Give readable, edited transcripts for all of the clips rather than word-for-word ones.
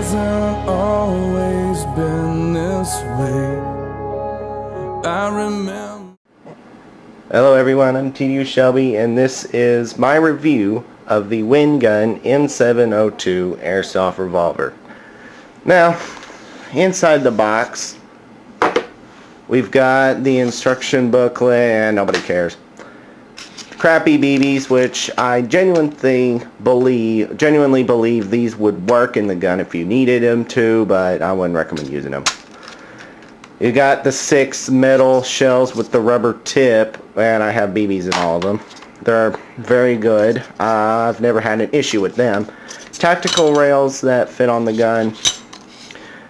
hasn't always been this way. I remember. Hello everyone, I'm TDU Shelby, and this is my review of the Win-Gun M702 Airsoft Revolver. Now, inside the box, we've got the instruction booklet, and nobody cares. Crappy BBs, which I genuinely believe these would work in the gun if you needed them to, but I wouldn't recommend using them. You got the 6 metal shells with the rubber tip, and I have BBs in all of them. They're very good. I've never had an issue with them. Tactical rails that fit on the gun.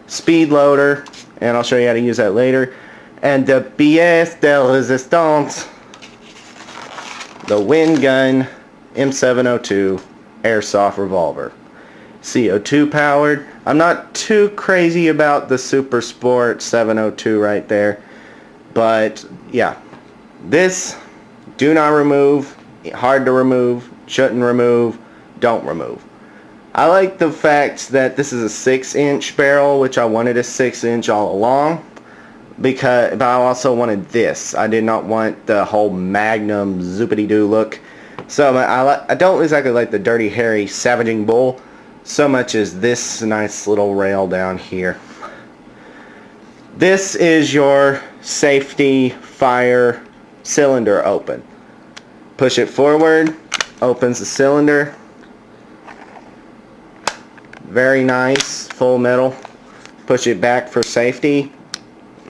Speed loader, and I'll show you how to use that later. And the pièce de résistance, the Win-Gun M702 Airsoft Revolver. CO2 powered. I'm not too crazy about the Super Sport 702 right there, but yeah, this do not remove, hard to remove, shouldn't remove, don't remove. I like the fact that this is a 6-inch barrel, which I wanted a 6-inch all along, but I also wanted this. I did not want the whole Magnum zoopity-doo look. So I don't exactly like the Dirty Harry Savaging Bull so much as this nice little rail down here. This is your safety fire cylinder open. Push it forward, opens the cylinder. Very nice, full metal. Push it back for safety.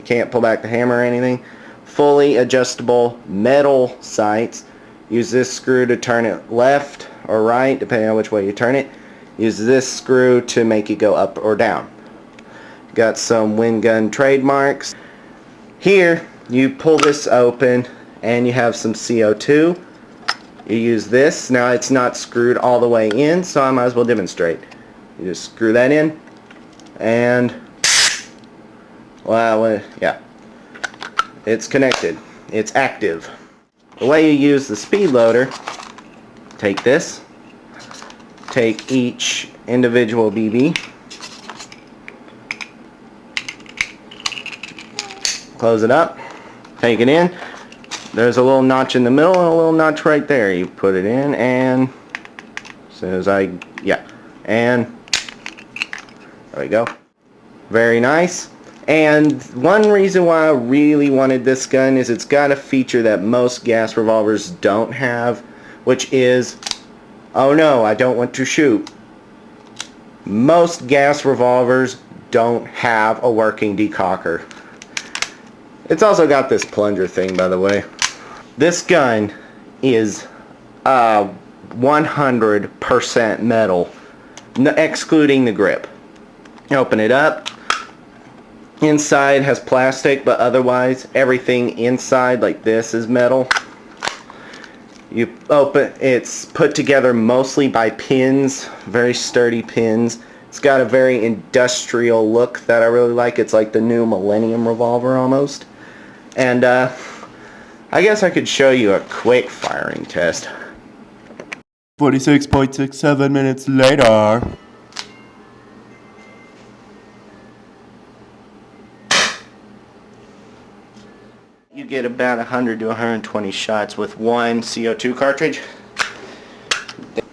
Can't pull back the hammer or anything. Fully adjustable metal sights. Use this screw to turn it left or right, depending on which way you turn it. Use this screw to make it go up or down. Got some Win-Gun trademarks. Here, you pull this open and you have some CO2. You use this. Now it's not screwed all the way in, so I might as well demonstrate. You just screw that in and, well, yeah, it's connected. It's active. The way you use the speed loader, take this, take each individual BB, close it up, take it in. There's a little notch in the middle and a little notch right there. You put it in, and and there we go. Very nice. And one reason why I really wanted this gun is it's got a feature that most gas revolvers don't have, which is, oh no, I don't want to shoot. Most gas revolvers don't have a working decocker. It's also got this plunger thing, by the way. This gun is 100% metal, excluding the grip. Open it up. Inside has plastic, but otherwise everything inside, like this, is metal. You open, it's put together mostly by pins, very sturdy pins. It's got a very industrial look that I really like. It's like the new Millennium revolver almost. And I guess I could show you a quick firing test. 46.67 minutes later. You get about 100 to 120 shots with one CO2 cartridge.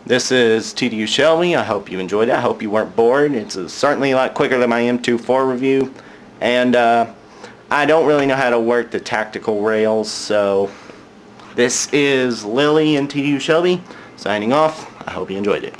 This is TDU Shelby. I hope you enjoyed it. I hope you weren't bored. It's certainly a lot quicker than my M24 review. And I don't really know how to work the tactical rails, so this is Lily and TDU Shelby signing off. I hope you enjoyed it.